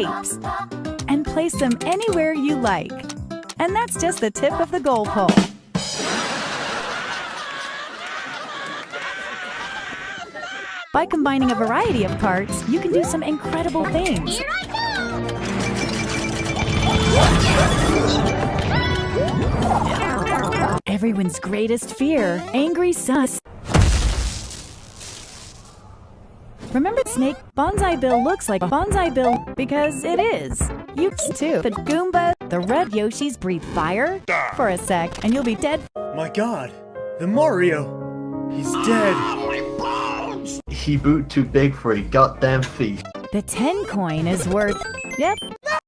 shapes and place them anywhere you like. And that's just the tip of the goal pole. By combining a variety of parts, you can do some incredible things. Here I go! Everyone's greatest fear, angry sus. Remember Snake? Bonsai Bill looks like a Bonsai Bill because it is. You too. But Goomba, the red Yoshis breathe fire for a sec and you'll be dead. My god, the Mario! He's dead! He boot too big for a goddamn thief. The 10 coin is worth, yep,